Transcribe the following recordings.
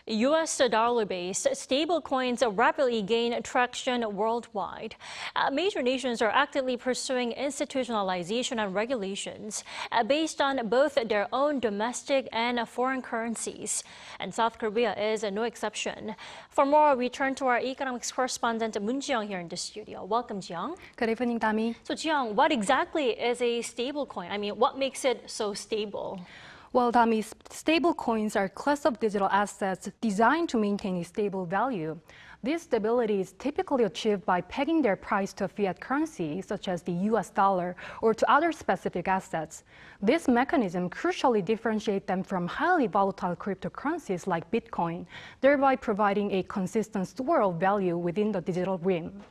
U.S. dollar-based stablecoins rapidly gain traction worldwide. Major nations are actively pursuing institutionalization and regulations based on both their own domestic and foreign currencies. And South Korea is no exception. For more, we turn to our economics correspondent Moon Ji-young here in the studio. Welcome, Ji-young. Good evening, Dami. So, Ji-young, what exactly is a stablecoin? I mean, what makes it so stable? Well, Dami, stablecoins are a class of digital assets designed to maintain a stable value. This stability is typically achieved by pegging their price to a fiat currency, such as the US dollar, or to other specific assets. This mechanism crucially differentiates them from highly volatile cryptocurrencies like Bitcoin, thereby providing a consistent store of value within the digital realm.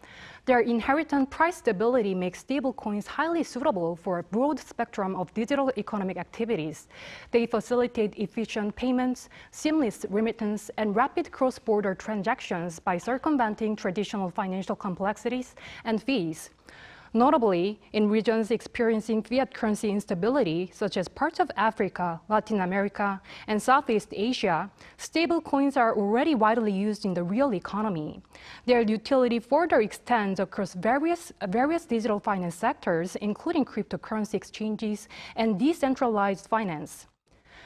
Their inherent price stability makes stablecoins highly suitable for a broad spectrum of digital economic activities. They facilitate efficient payments, seamless remittance, and rapid cross-border transactions by circumventing traditional financial complexities and fees. Notably, in regions experiencing fiat currency instability, such as parts of Africa, Latin America, and Southeast Asia, stablecoins are already widely used in the real economy. Their utility further extends across various digital finance sectors, including cryptocurrency exchanges and decentralized finance.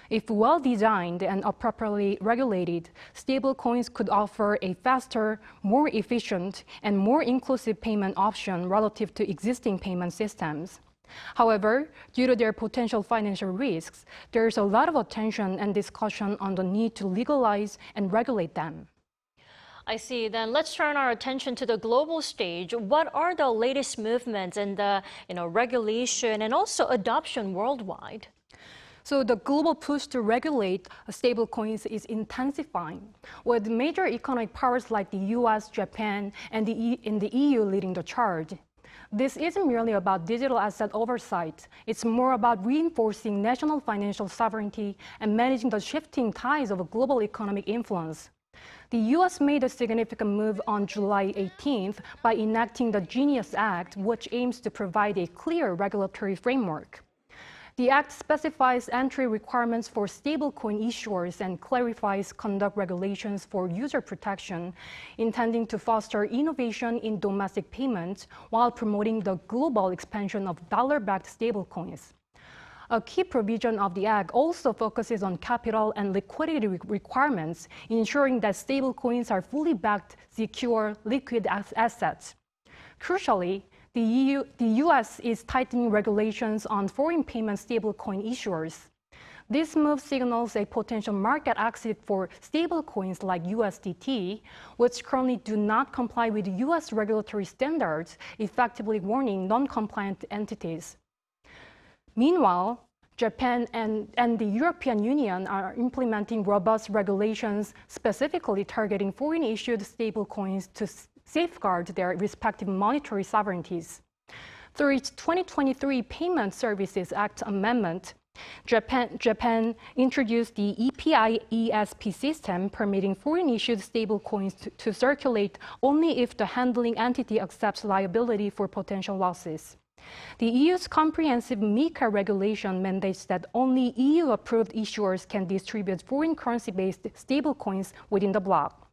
If well-designed and appropriately regulated, stablecoins could offer a faster, more efficient, and more inclusive payment option relative to existing payment systems. However, due to their potential financial risks, there is a lot of attention and discussion on the need to legalize and regulate them. I see. Then let's turn our attention to the global stage. What are the latest movements in the regulation and also adoption worldwide? So the global push to regulate stablecoins is intensifying, with major economic powers like the US, Japan, and the EU leading the charge. This isn't merely about digital asset oversight. It's more about reinforcing national financial sovereignty and managing the shifting tides of a global economic influence. The US made a significant move on July 18th by enacting the Genius Act, which aims to provide a clear regulatory framework. The Act specifies entry requirements for stablecoin issuers and clarifies conduct regulations for user protection, intending to foster innovation in domestic payments while promoting the global expansion of dollar-backed stablecoins. A key provision of the Act also focuses on capital and liquidity requirements, ensuring that stablecoins are fully backed, secure, liquid assets. Crucially, the US is tightening regulations on foreign payment stablecoin issuers. This move signals a potential market exit for stablecoins like USDT, which currently do not comply with US regulatory standards, effectively warning non-compliant entities. Meanwhile, Japan and the European Union are implementing robust regulations specifically targeting foreign-issued stablecoins to safeguard their respective monetary sovereignties. Through its 2023 Payment Services Act amendment, Japan introduced the EPI-ESP system, permitting foreign-issued stablecoins to circulate only if the handling entity accepts liability for potential losses. The EU's comprehensive MiCA regulation mandates that only EU-approved issuers can distribute foreign currency-based stablecoins within the bloc.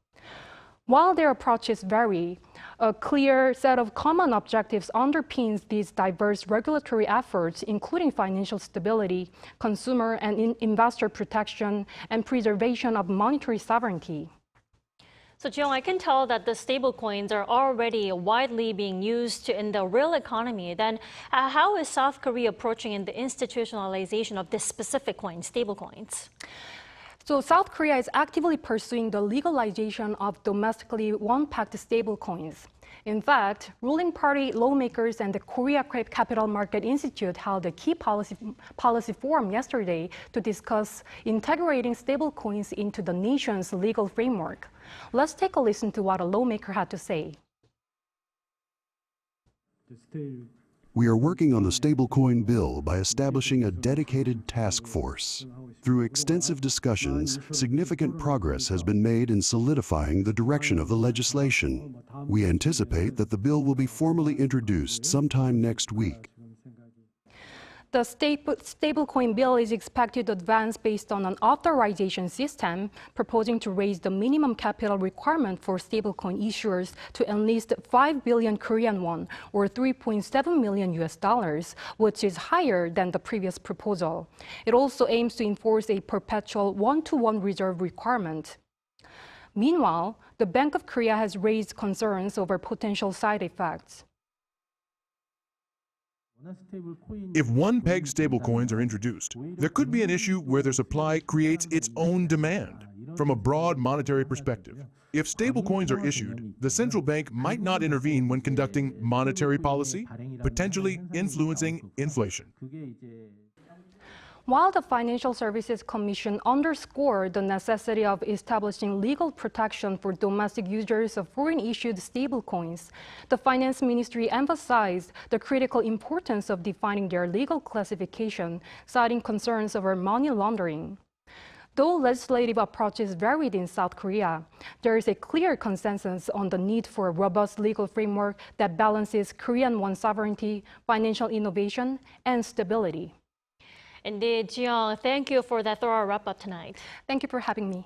While their approaches vary, a clear set of common objectives underpins these diverse regulatory efforts, including financial stability, consumer and investor protection, and preservation of monetary sovereignty. So, Jill, I can tell that the stablecoins are already widely being used in the real economy. Then how is South Korea approaching in the institutionalization of this specific coin, stablecoins? So South Korea is actively pursuing the legalization of domestically one-packed stablecoins. In fact, ruling party lawmakers and the Korea Capital Market Institute held a key policy forum yesterday to discuss integrating stablecoins into the nation's legal framework. Let's take a listen to what a lawmaker had to say. We are working on the stablecoin bill by establishing a dedicated task force. Through extensive discussions, significant progress has been made in solidifying the direction of the legislation. We anticipate that the bill will be formally introduced sometime next week. The stablecoin bill is expected to advance based on an authorization system, proposing to raise the minimum capital requirement for stablecoin issuers to at least 5 billion Korean won, or $3.7 million, which is higher than the previous proposal. It also aims to enforce a perpetual one-to-one reserve requirement. Meanwhile, the Bank of Korea has raised concerns over potential side effects. If one-peg stablecoins are introduced, there could be an issue where their supply creates its own demand. From a broad monetary perspective, if stablecoins are issued, the central bank might not intervene when conducting monetary policy, potentially influencing inflation. While the Financial Services Commission underscored the necessity of establishing legal protection for domestic users of foreign-issued stablecoins, the Finance Ministry emphasized the critical importance of defining their legal classification, citing concerns over money laundering. Though legislative approaches varied in South Korea, there is a clear consensus on the need for a robust legal framework that balances Korean won sovereignty, financial innovation, and stability. Indeed, Jiyoung, thank you for that thorough wrap-up tonight. Thank you for having me.